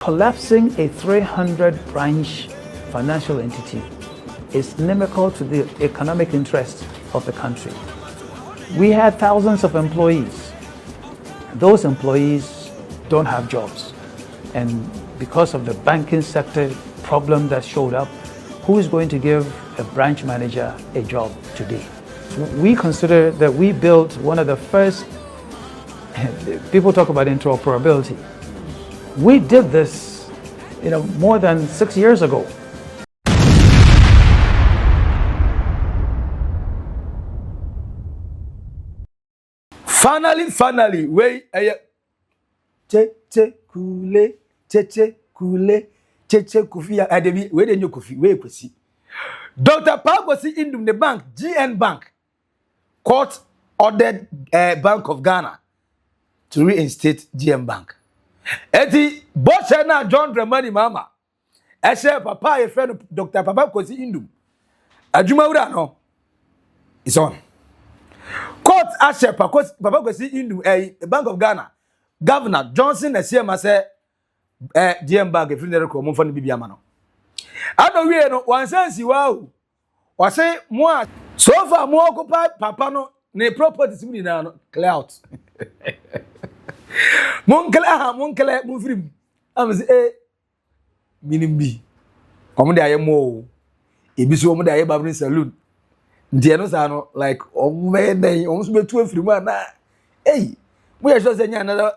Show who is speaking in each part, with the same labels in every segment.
Speaker 1: Collapsing a 300 branch financial entity is inimical to the economic interests of the country. We had thousands of employees. Those employees don't have jobs. And because of the banking sector problem that showed up, who is going to give a branch manager a job today? We consider that we built one of the first, people talk about interoperability. We did this, more than 6 years ago.
Speaker 2: Finally, we cheche kule kufia adebi we de nyokufi we kwesi Dr. Kwesi Nduom the bank GN Bank court ordered Bank of Ghana to reinstate GN Bank. Eti boche na John Dramani mama ehye papa ye friend Dr. Kwesi Nduom adwuma wura no is on court ashe papa Kwesi Nduom Bank of Ghana Governor Johnson Esiema say GM Bank if you never come for the Billian no. I know we no one sense wow. Was say more so far more occupy papa no ne properties we na clear out. Mon clear mon free. Am say minimbi. Omo de ayemo. Ebi so omo de aye barbering saloon. Ntie no sa no like omo den omo so betu afiri mu na we are just saying another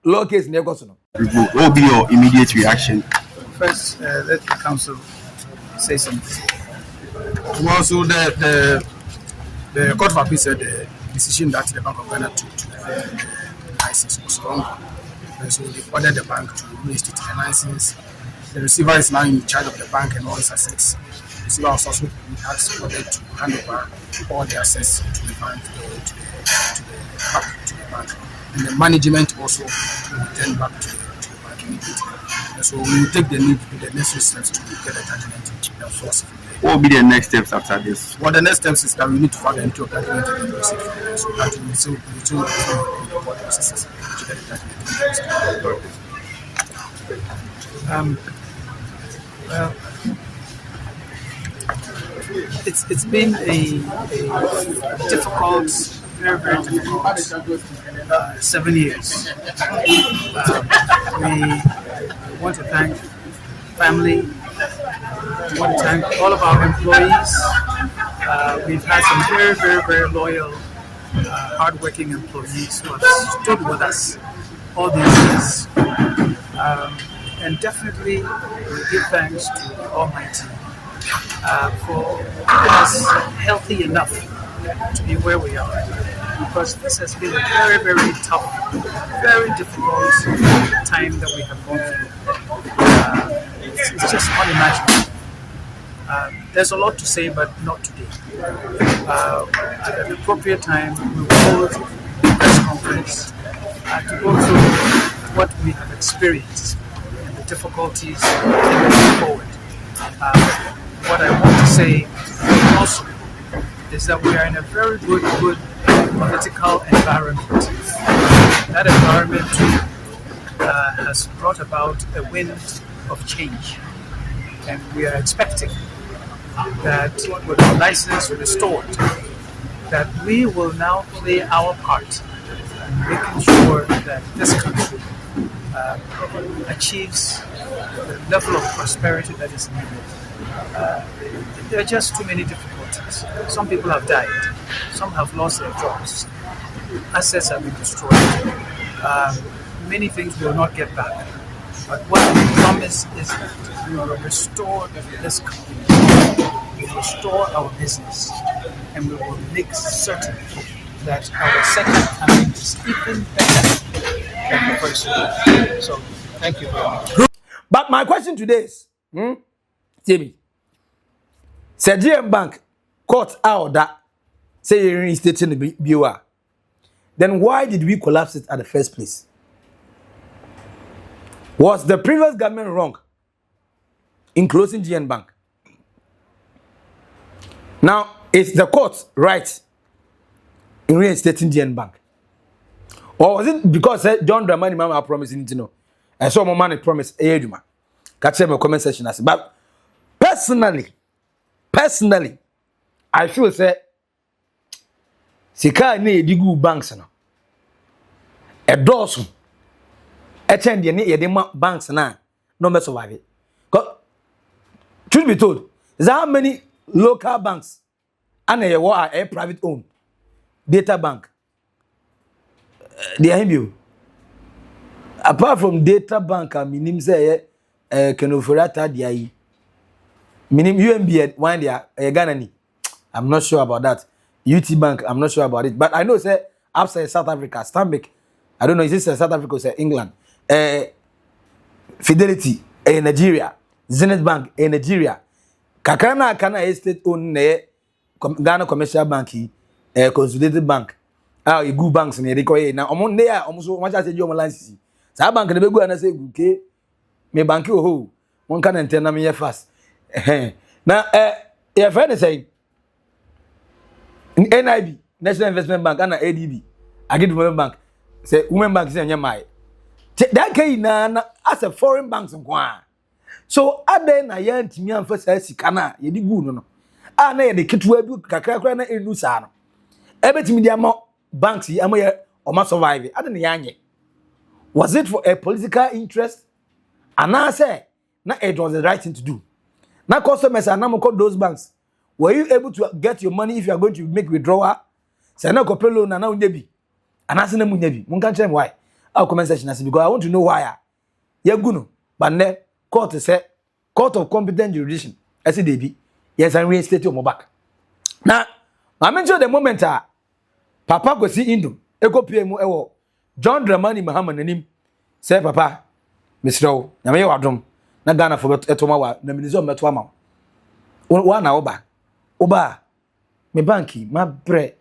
Speaker 2: law case in Lagos.
Speaker 3: What will be your immediate reaction?
Speaker 4: First, let the council say something. Also, the Court of Appeal said the decision that the Bank of Ghana took to the license was wrong. So they ordered the bank to reinstate the license. The receiver is now in charge of the bank and all its assets. The receiver was also ordered to hand over all the assets to the bank, to the bank. And the management also will return back to the bank immediately. And so we will take the necessary steps to get the judgment and force it.
Speaker 3: What will be the next steps after this?
Speaker 4: Well, the next steps is that we need to further into a judgment and proceed from there. So that we still the court processes to get the judgment. Well, it's been a difficult, very, very difficult 7 years. We want to thank family. We want to thank all of our employees. We've had some very, very, very loyal, hardworking employees who have stood with us all these years. And definitely we give thanks to the Almighty for keeping us healthy enough to be where we are. Because this has been a very, very tough, very difficult time that we have gone through. It's just unimaginable. There's a lot to say, but not today. At an appropriate time, we will hold a press conference to go through what we have experienced and the difficulties moving forward. What I want to say also is that we are in a very good political environment. That environment has brought about a wind of change, and we are expecting that with the license restored, that we will now play our part in making sure that this country achieves the level of prosperity that is needed. There are just too many difficulties. Some people have died. Some have lost their jobs. Assets have been destroyed. Many things we will not get back. But what we promise is that we will restore this country. We will restore our business. And we will make certain that our second time is even better than the first one. So, thank you very much.
Speaker 2: But my question today is, Timmy, said GM Bank court out that say you're reinstating the BOR. Then why did we collapse it at the first place? Was the previous government wrong in closing GN Bank? Now, is the court right in reinstating GN Bank? Or was it because John Dramani Mama promising it, And so my money promise eduma. Catch my comment section as but personally, I feel say sika na edigu banks no. Edoso. Echen de ne yede ma banks na no me survive. Truth be told, there are many local banks and a private owned data bank. They are you. Apart from data bank, I mean, say, Kenoforata, dia minim UMB one dia Ghana ni. I'm not sure about that. UT Bank, I'm not sure about it. But I know say outside South Africa, Stanbic, I don't know, is this South Africa or England? Fidelity in Nigeria, Zenith Bank in Nigeria. Kakana kana estate own Ghana Commercial Bank, Consolidated Bank. Ah, you go banks in the now among there almost much as your license. Sa bank na be go na say okay. Me bank ho. One can enter na me fast. Now your friend say NIB, National Investment Bank and ADB. Agri Development Bank. Say women bank say nyamai. That kai na as a foreign banks nkwa. So ade na ya ntimi amfa sa sika na ye di gu no. Ah na ye de ketewa bi kakra kra na enu sa no. Ebetimi di ama banks yi ama ye o ma survive. Ade na yanye. Was it for a political interest? And I say, now it was the right thing to do. Now customers are now call those banks. Were you able to get your money if you are going to make withdrawal? Say now copay loan and now nebi. And I say no nebi. Mun can tell them why. I'll comment section because I want to know why. Yeah, guno. But ne court say court of competent jurisdiction. I say debi. Yes, I reinstate your back. Now, I mentioned the moment Papa Kwesi Nduom eko PM ewo John Dramani Muhammad nanim say papa Mr. na me wadom na Ghana for etoma wa na minister meto ama wa na oba me banki ma bre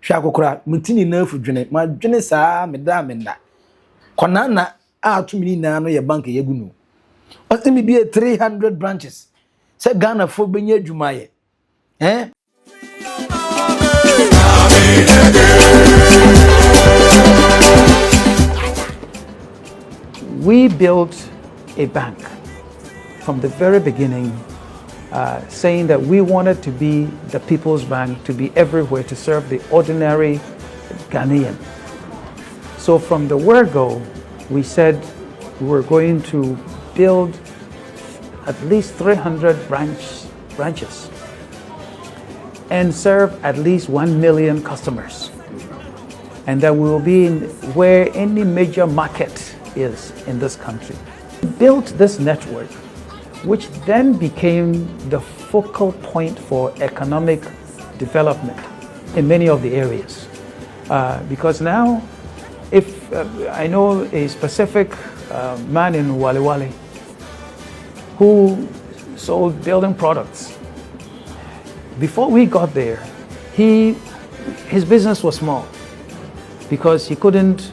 Speaker 2: hwa kokora mutini na afudwene ma dwene saa me da kona na atumi na no ye bank ye gunu o se me be 300 branches say Ghana for benya adwuma ye
Speaker 1: We built a bank from the very beginning, saying that we wanted to be the people's bank, to be everywhere, to serve the ordinary Ghanaian. So from the word go, we said we were going to build at least 300 branches and serve at least 1 million customers. And that we will be in where any major market is in this country. We built this network, which then became the focal point for economic development in many of the areas. Because now, if I know a specific man in Wale who sold building products, before we got there, his business was small because he couldn't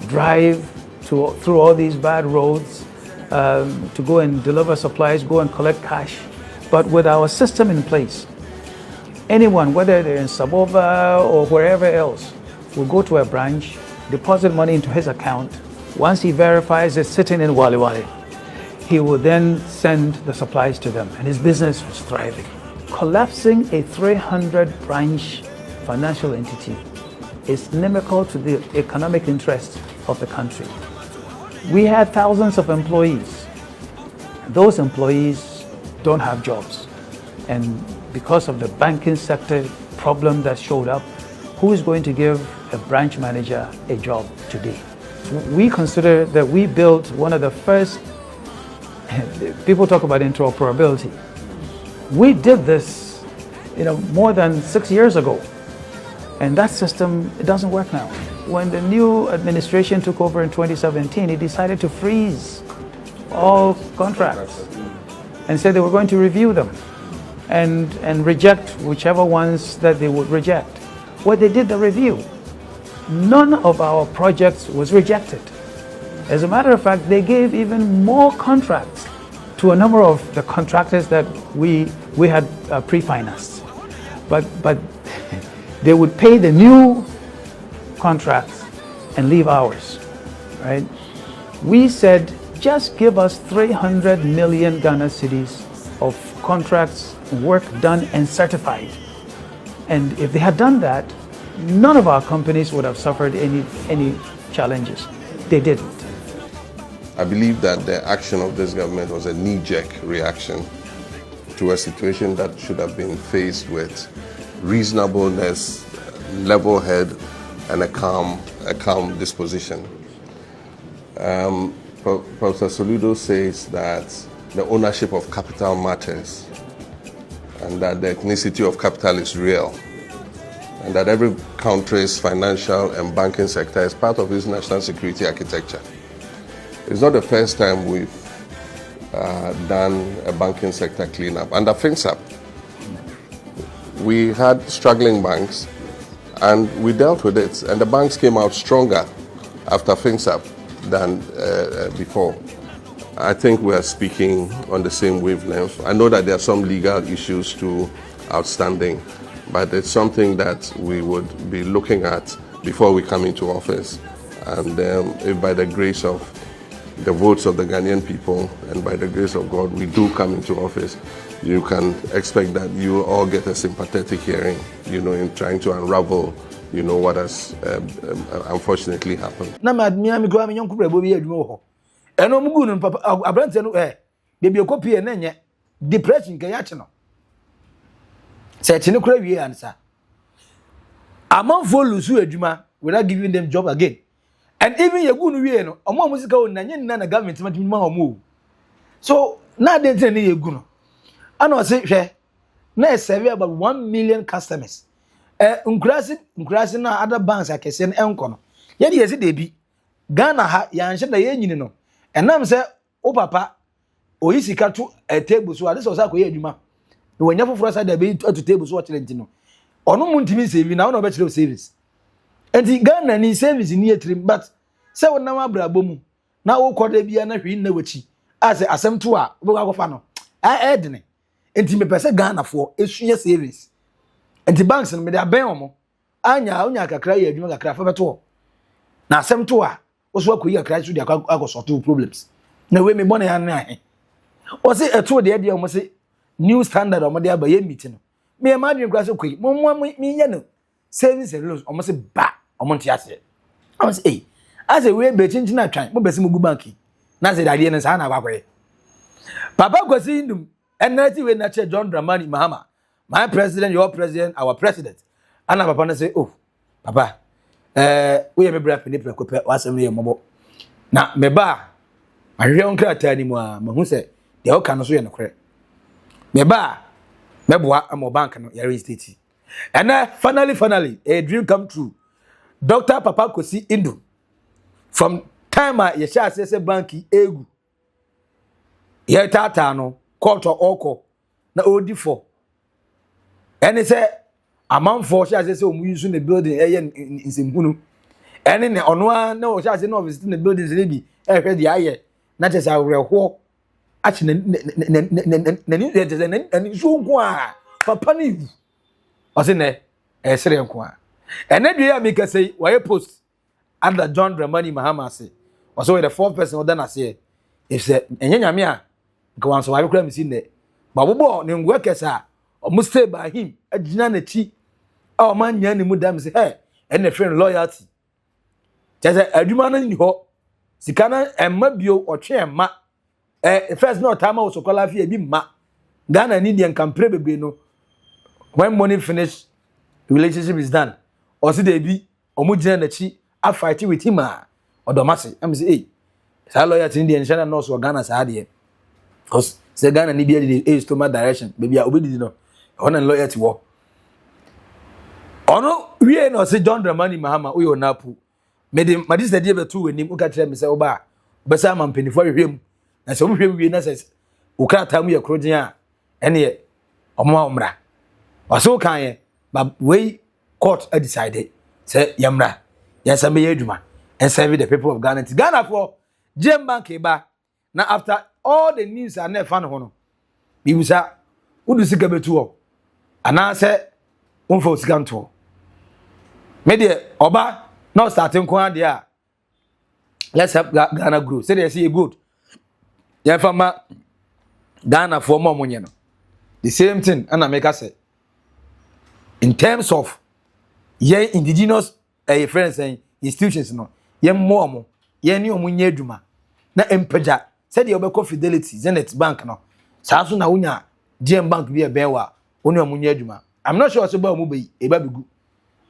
Speaker 1: drive through all these bad roads to go and deliver supplies, go and collect cash. But with our system in place, anyone, whether they're in Sabova or wherever else, will go to a branch, deposit money into his account. Once he verifies it's sitting in Wale, he will then send the supplies to them, and his business was thriving. Collapsing a 300 branch financial entity is inimical to the economic interests of the country. We had thousands of employees. Those employees don't have jobs. And because of the banking sector problem that showed up, who is going to give a branch manager a job today? We consider that we built one of the first, people talk about interoperability. We did this, more than 6 years ago. And that system, it doesn't work now. When the new administration took over in 2017, it decided to freeze all contracts and said they were going to review them and reject whichever ones that they would reject. Well, they did the review. None of our projects was rejected. As a matter of fact, they gave even more contracts to a number of the contractors that we had pre-financed. But they would pay the new contracts and leave ours, right? We said just give us 300 million Ghana cedis of contracts, work done and certified. And if they had done that, none of our companies would have suffered any challenges. They didn't.
Speaker 5: I believe that the action of this government was a knee-jerk reaction to a situation that should have been faced with reasonableness, level head, and a calm disposition. Professor Soludo says that the ownership of capital matters, and that the ethnicity of capital is real, and that every country's financial and banking sector is part of its national security architecture. It's not the first time we've done a banking sector cleanup. Under FinSap, we had struggling banks, and we dealt with it, and the banks came out stronger after FinSap than before. I think we are speaking on the same wavelength. I know that there are some legal issues too outstanding, but it's something that we would be looking at before we come into office. And if by the grace of the votes of the Ghanaian people and by the grace of God we do come into office, you can expect that you all get a sympathetic hearing, in trying to unravel, what has unfortunately happened.
Speaker 2: Na madmia mi kwa mi nyonko brabo bi adwuma ho. Eno mugu no papa abrante no bebi ekopie na nye depression kan ya che no. Se che ne kura wie ansa. Amanfo lusu adwuma without giving them job again. And even yegu no wie no, omo musika o na nye na government ma ma omo. So na dey tell ni yegu no. Ana say hwe na serve about 1 million customers. Nkurasi na other banks akese no enko no. Ye de yesi debi. Ghana ha ya nhye na ye nyini no. Enam se o papa oyisika to a table so ade so sa koye adwuma. No wanya foforo sa da be to table so kire ntino. Ono mu ntimi save na ono be kire service. Enti Ghana ni service ni etrim but se wonam abrabo mu na wo koda bia na hwi na wachi. Ase asem to a wo akofa no. Edene. Enti me pese Ghana for esuye service. Enti banks no me da ben omo. Onya kakra ye adwuma kakra fa beto. Na asem to a oso akoyi kakra so dia akosort problems. Na we me bone ya na he. O se eto de dia omo se new standard omo de abaye meeting no. Me ma dwen kra so koyi. Mo me nya no. Savings and loans omo se ba omo ntia se. Omo se as a we be chinchi na twan mo besi mo gu banki. Na se dade ne sa na akwakoye. Papa Kwesi Nduom energy we na che John Dramani Mahama. My president, your president, our president. And papa na say, oh, papa, we have a brave penny precope, was a real mobo. Now, me ba, I don't care anymore. Who say, the whole can also credit. Me ba, me boa, I'm a bank and your estate. And finally, a dream come true. Dr. Papa Kwesi Nduom. From time I yesha say banki egu. Ye tata no, quarter oko, na OD4. And he said, a man for she has so using the building in Simpunu. And in the onwa no she has no visiting the buildings maybe the aye. Not as our real walk. Actually, and so qua papa ni. Was in there a Syrian qua. And then you make us say, why post under John Dramani Mahama say, or so the fourth person than I say, if said, and Yamia go on so I will claim in there. But we born in workers are. Or must stay by him, a jinanity. Our man yan mudam say, hey, and a friend loyalty. Just a human in ho, Sikana and Mabio or chair ma. First no time also call a be ma. Ghana and Indian can pray baby no. When money finish, the relationship is done. Or see they be, or mujan the chi, I fight with him or the massy. I'm say, hey, sa loyalty Indian China knows what Ghana's idea. Because say Ghana need the age to my direction. Maybe I obey no. On a loyalty war. Ono we no say John Dramani Mahama we onapu. Made him this the day two when him uka tell me say oba. Besa man penny for him. Na so hwem we na say uka tamu ye krogen a ene ye omo omra. Waso kan ye but we court decided say yamra. Yes am ye adwuma and serve the people of Ghana. Ghana for Gem Bank ba. Now after all the news are never fan hono. Bibusa udu sika betu ana say unfo sika nto. Me de oba not starting kwa dia. Let's help Ghana grow. Say they see good. Ya fama Ghana for more money no. The same thing and I make us say in terms of ye indigenous friends saying institutions no ye more ye ni omunye adwuma na empeja said the obeko Fidelity Zenith Bank no saa so na wonya GM Bank bi e ben wa oni omunye adwuma. I'm not sure so ba mu be e ba begu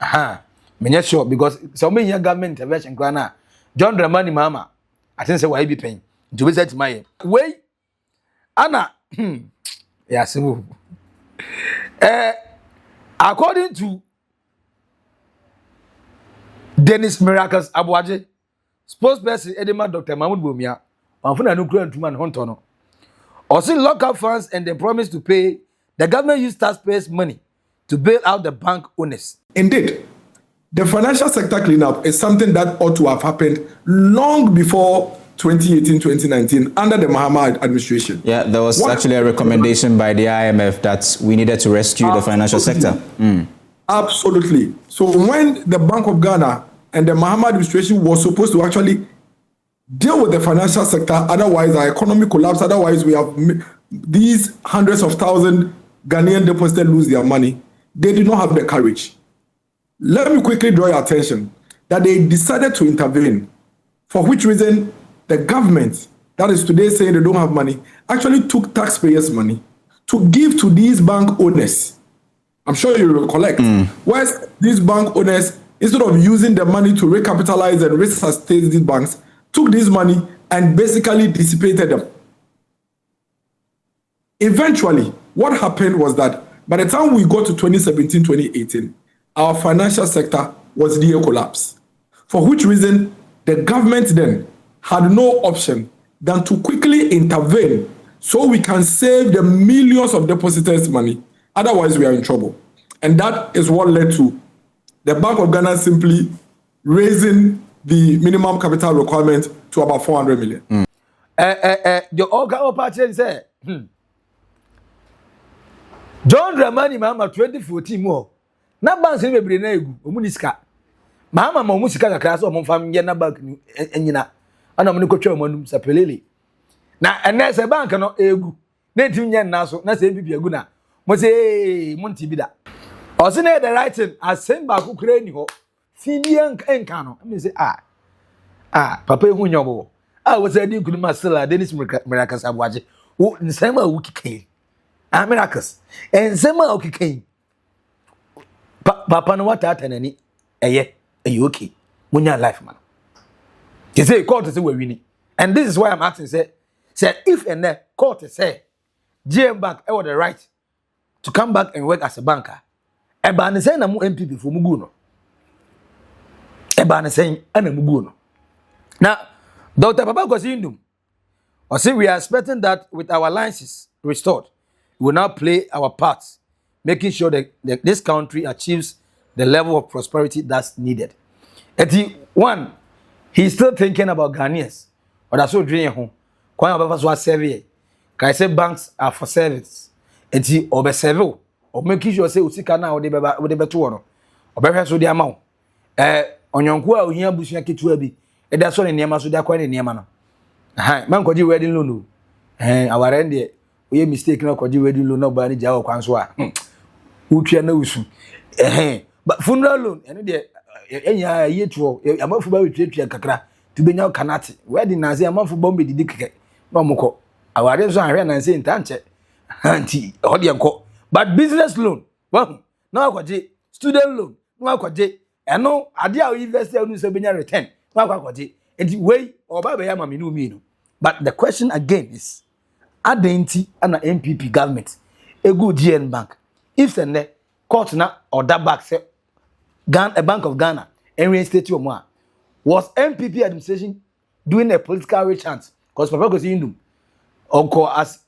Speaker 2: aha menye sure because so me here government intervention kra na John Dramani Mama I think say why be pen to be set my way ana yeah simu according to Dennis Miracles Abuaje spokesperson Edema Dr. Mahmoud Bumia Anfuna no kura ntuma no honto no. Also local funds and they promise to pay the government use taxpayers money to bail out the bank owners.
Speaker 6: Indeed, the financial sector cleanup is something that ought to have happened long before 2018-2019 under the Mahama administration.
Speaker 7: Yeah, there was actually a recommendation by the IMF that we needed to rescue the financial sector.
Speaker 6: Absolutely. So when the Bank of Ghana and the Mahama administration was supposed to actually deal with the financial sector, otherwise our economy collapse, otherwise we have these hundreds of thousands Ghanaian depositors lose their money, they did not have the courage. Let me quickly draw your attention that they decided to intervene, for which reason the government, that is today saying they don't have money, actually took taxpayers' money to give to these bank owners. I'm sure you recollect. Whereas these bank owners, instead of using the money to recapitalize and resuscitate these banks, took this money and basically dissipated them. Eventually, what happened was that by the time we got to 2017-2018, our financial sector was near collapse. For which reason, the government then had no option than to quickly intervene so we can save the millions of depositors' money. Otherwise, we are in trouble. And that is what led to the Bank of Ghana simply raising the minimum capital requirement to about 400 million.
Speaker 2: The Oga party say, John Dramani Mama 2014 more. Na bank se bebre na egu omunisika. Mama ma omusika kakra so omfam ye na bank ni enyina. Ana mo ne kotwa omanum sapelele. Na ene se bank no egu. Na ntim nya na so na se bibi egu na. Mo se mo nti bi da. O se na the right thing asem ba ku kra ni ho. Fibian enka no. Me say papa ehu nyobo. Wo se di kunuma sila Dennis Miracles Abuaje. Wo nsema wo kikan. Miracles. Nsema wo kikan. Papa no wata atanani eye okay munya life man you say court say we win and this is why I'm asking say if and the court say GM Bank have the right to come back and work as a banker e ba ne say na mu MP before mu gu no e ba ne say ana mu gu no now Dr. Papa Kwesi Nduom or say we are expecting that with our licenses restored we will now play our part making sure that this country achieves the level of prosperity that's needed. One, he's still thinking about Ghanaians. But that's what dreaming home. Kwame Ababa so serve. Can I say banks are for service? Obe serve or making sure say usika na ode beto no. Obe so dia ma. Onyonku a ohia busua ketua bi. E da so ne niam so dia kwa ne niam no. Man koji wedding loan no. Our end there. We mistake na koji wedding loan no ba ni jawo kwan so a. Utwa na usu but funeral loan eno de enya yetuo amafu ba wetwetwa kakra to benya kanate wedding na say amafu bombe didi keke no moko aware so ahwe na say ntanche anti odi enko but business loan well na akwaje student loan na akwaje eno ade a university anu say benya return na akwaje enti wey oba be ya mame no mi no but the question again is adenti ana MPP government egu GN Bank if the court na order back say a Bank of Ghana and reinstate your money. Was MPP administration doing a political rich chance? Because Papa Kwesi Nduom or as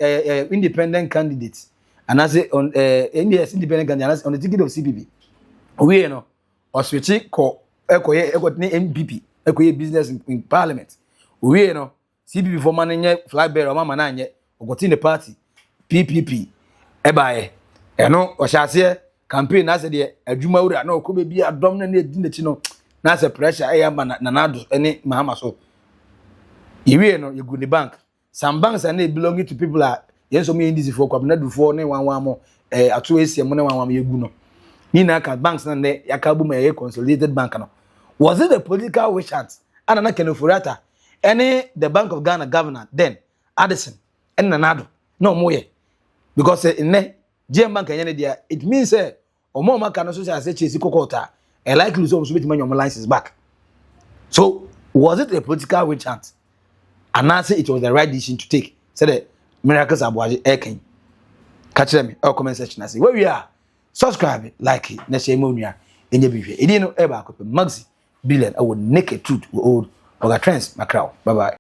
Speaker 2: independent candidates and as on independent candidates on the ticket of CPP. We know or switch call MPP business in parliament. We know CPP for money flag bearer mama nanye or got in the party PPP. Ebae. Eno ohyase campaign na se de adwuma wura na okobe bi adom na edi n'echi no na se pressure eya ma na nado ene mahama so iwie no yegu ni bank some banks are not belonging to people are yes so me indizi for kwabna du for ne wan mo ato esiem ne wan yegu no ni na ka banks na ne yakabu ma ye consolidated bank no was it a political wish hunt and na kenofurata any the Bank of Ghana governor then Addison and Nanado no more because in ne GM bank anya dia it means omo maka no so say chesi kokota and likely so bit man your license back. So was it a political witch hunt? And I say it was the right decision to take. Say the miracles are boy eken. Catch them or comment section. I say where we are. Subscribe, like it, na share monia in your video. It didn't know ever Maxi Billian. I would naked truth old Oldboga trends. My crowd. Bye bye.